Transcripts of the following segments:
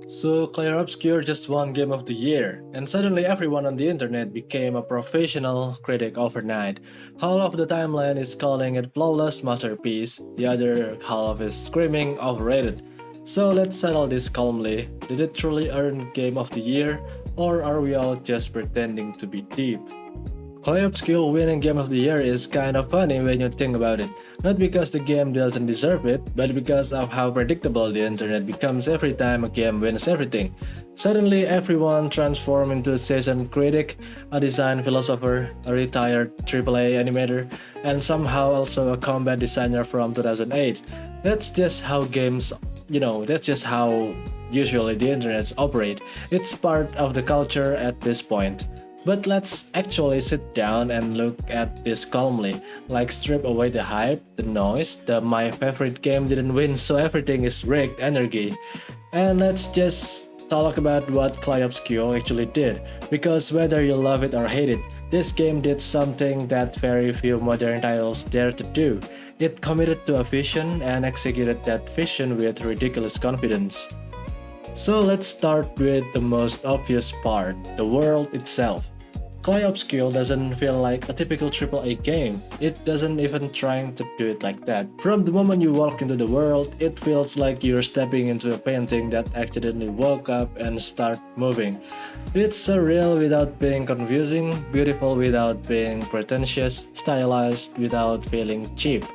So Clair Obscur just won Game of the Year, and suddenly everyone on the internet became a professional critic overnight. Half of the timeline is calling it flawless masterpiece, the other half is screaming overrated. So let's settle this calmly. Did it truly earn Game of the Year, or are we all just pretending to be deep? Clair Obscur winning Game of the Year is kind of funny when you think about it. Not because the game doesn't deserve it, but because of how predictable the internet becomes every time a game wins everything. Suddenly, everyone transforms into a seasoned critic, a design philosopher, a retired AAA animator, and somehow also a combat designer from 2008. That's just how games, that's just how usually the internets operate. It's part of the culture at this point. But let's actually sit down and look at this calmly, like strip away the hype, the noise, the my favorite game didn't win so everything is rigged energy. And let's just talk about what Clair Obscur actually did, because whether you love it or hate it, this game did something that very few modern titles dare to do. It committed to a vision and executed that vision with ridiculous confidence. So let's start with the most obvious part, the world itself. Clair Obscur doesn't feel like a typical AAA game. It doesn't even trying to do it like that. From the moment you walk into the world, it feels like you're stepping into a painting that accidentally woke up and start moving. It's surreal without being confusing, beautiful without being pretentious, stylized without feeling cheap.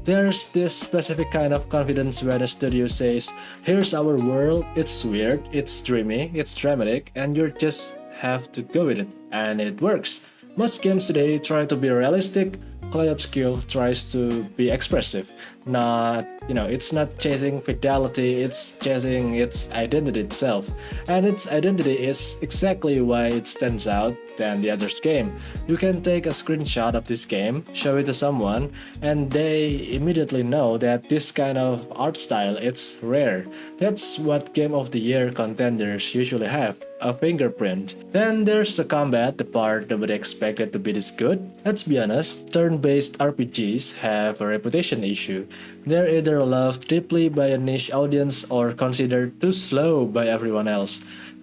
There's this specific kind of confidence when a studio says, here's our world, it's weird, it's dreamy, it's dramatic, and you just have to go with it. And it works. Most games today try to be realistic, Clair Obscur tries to be expressive. It's not chasing fidelity, it's chasing its identity itself. And its identity is exactly why it stands out than the other's game. You can take a screenshot of this game, show it to someone, and they immediately know that this kind of art style is rare. That's what Game of the Year contenders usually have, a fingerprint. Then there's the combat, the part nobody expected to be this good. Let's be honest, turn-based RPGs have a reputation issue. They're either loved deeply by a niche audience or considered too slow by everyone else.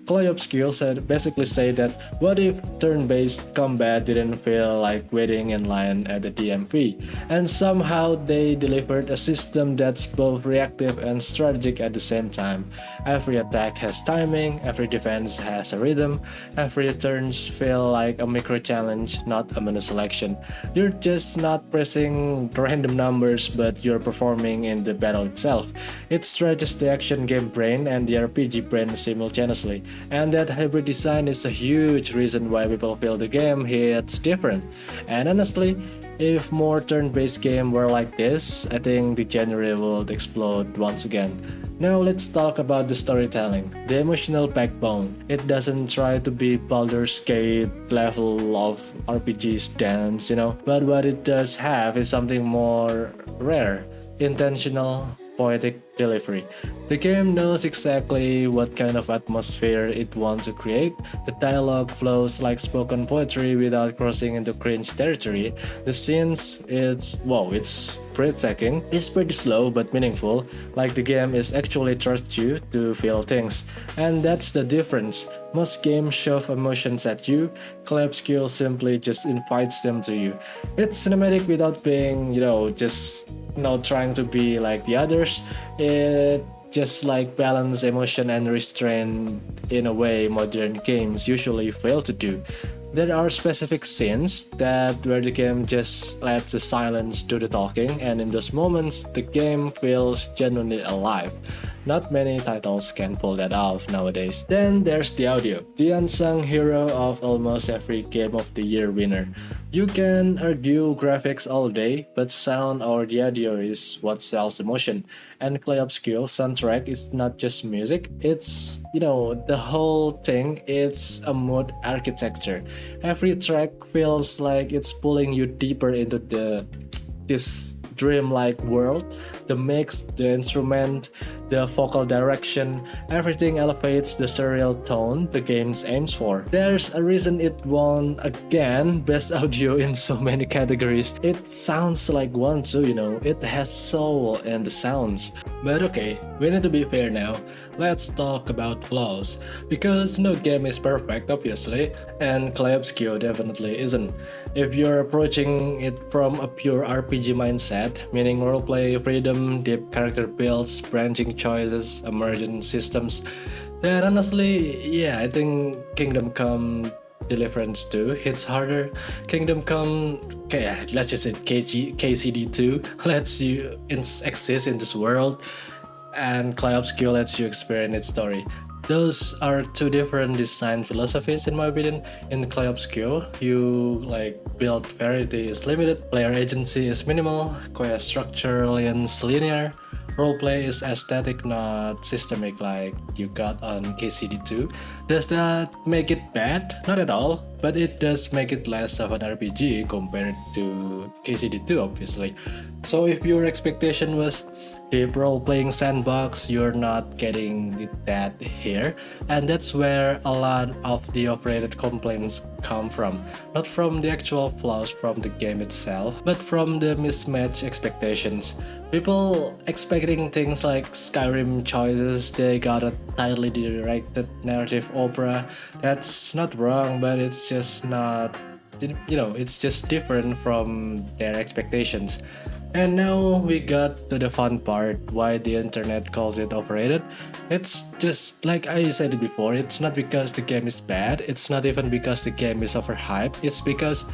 Clair Obscur basically say that what if turn-based combat didn't feel like waiting in line at the DMV, and somehow they delivered a system that's both reactive and strategic at the same time. Every attack has timing, every defense has a rhythm, every turns feel like a micro challenge, not a menu selection. You're just not pressing random numbers, but you're performing in the battle itself. It stretches the action game brain and the RPG brain simultaneously. And that hybrid design is a huge reason why people feel the game hits different. And honestly, if more turn-based games were like this, I think the genre would explode once again. Now let's talk about the storytelling, the emotional backbone. It doesn't try to be Baldur's Gate level of RPG's dance, but what it does have is something more rare, intentional, poetic delivery. The game knows exactly what kind of atmosphere it wants to create. The dialogue flows like spoken poetry without crossing into cringe territory. The scenes, it's breathtaking. It's pretty slow but meaningful, like the game is actually trusts you to feel things. And that's the difference. Most games shove emotions at you, Clair Obscur simply just invites them to you. It's cinematic without being, not trying to be like the others. It just like balance emotion and restraint in a way modern games usually fail to do. There are specific scenes that where the game just lets the silence do the talking, and in those moments the game feels genuinely alive. Not many titles can pull that off nowadays. Then there's the audio, the unsung hero of almost every Game of the Year winner. You can argue graphics all day, but sound or the audio is what sells emotion. And Clair Obscur soundtrack is not just music, it's, the whole thing, it's a mood architecture. Every track feels like it's pulling you deeper into this dreamlike world. The mix, the instrument, the vocal direction, everything elevates the surreal tone the game aims for. There's a reason it won again Best Audio in so many categories. It sounds like one too, it has soul in the sounds. But okay, we need to be fair now. Let's talk about flaws. Because no game is perfect, obviously, and Clair Obscur definitely isn't. If you're approaching it from a pure RPG mindset, meaning roleplay, freedom, deep character builds, branching choices, emergent systems, then honestly, yeah, I think Kingdom Come Deliverance 2 hits harder. Kingdom Come, okay, let's just say KCD 2 lets you exist in this world, and Clair Obscur lets you experience its story. Those are two different design philosophies in my opinion. In Clair Obscur, you build variety is limited, player agency is minimal, quest structure is linear, roleplay is aesthetic, not systemic like you got on KCD2. Does that make it bad? Not at all, but it does make it less of an RPG compared to KCD2 obviously. So if your expectation was deep role-playing sandbox, you're not getting that here, and that's where a lot of the overrated complaints come from. Not from the actual flaws from the game itself, but from the mismatched expectations. People expecting things like Skyrim choices, they got a tightly directed narrative opera. That's not wrong, but it's just not, it's just different from their expectations. And now we got to the fun part, why the internet calls it overrated. It's just like I said it before, it's not because the game is bad, it's not even because the game is overhyped, it's because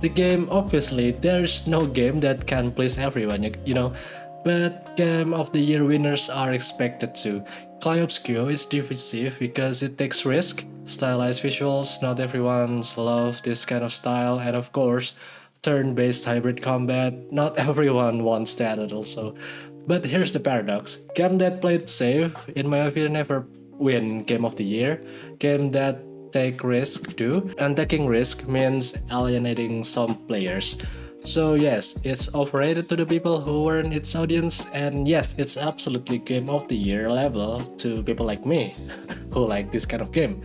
the game, obviously, there's no game that can please everyone, but Game of the Year winners are expected to. Clair Obscur is divisive because it takes risk, stylized visuals, not everyone's love this kind of style, and of course, turn-based hybrid combat, not everyone wants that also. But here's the paradox. Game that played safe, in my opinion, never win Game of the Year. Game that take risk do, and taking risk means alienating some players. So yes, it's overrated to the people who weren't its audience, and yes, it's absolutely Game of the Year level to people like me, who like this kind of game.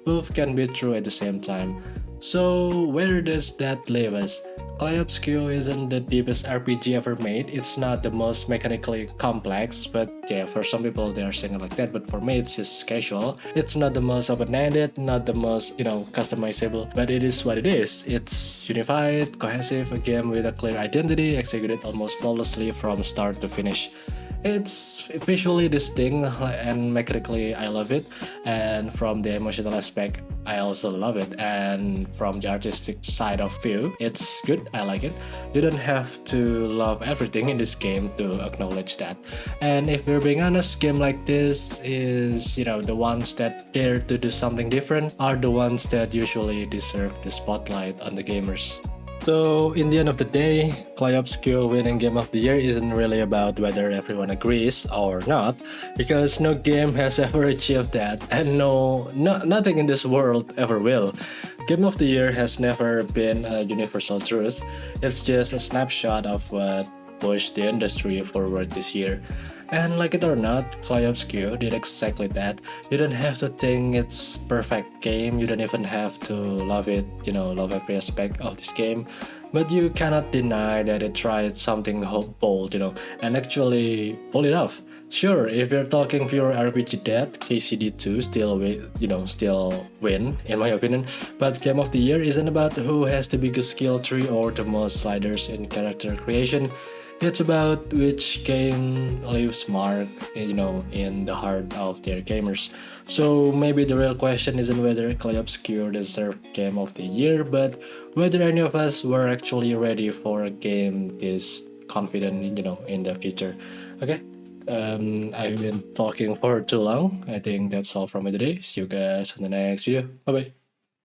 Both can be true at the same time. So where does that leave us? Clair Obscur isn't the deepest RPG ever made, it's not the most mechanically complex, but yeah, for some people they are saying it like that, but for me it's just casual. It's not the most open-ended, not the most, customizable, but it is what it is. It's unified, cohesive, a game with a clear identity, executed almost flawlessly from start to finish. It's visually distinct and mechanically I love it, and from the emotional aspect I also love it, and from the artistic side of view it's good, I like it. You don't have to love everything in this game to acknowledge that. And if we're being honest, game like this is, the ones that dare to do something different are the ones that usually deserve the spotlight on the gamers. So, in the end of the day, Clair Obscur winning Game of the Year isn't really about whether everyone agrees or not, because no game has ever achieved that, and nothing in this world ever will. Game of the Year has never been a universal truth, it's just a snapshot of what pushed the industry forward this year. And like it or not, Clair Obscur did exactly that. You don't have to think it's perfect game, you don't even have to love it, love every aspect of this game. But you cannot deny that it tried something bold, and actually pull it off. Sure, if you're talking pure RPG depth, KCD2 still win, in my opinion. But Game of the Year isn't about who has the biggest skill tree or the most sliders in character creation. It's about which game leaves mark, in the heart of their gamers. So maybe the real question isn't whether Clair Obscur deserved Game of the Year, but whether any of us were actually ready for a game this confident, in the future. Okay, I've been talking for too long. I think that's all from me today. See you guys in the next video. Bye bye.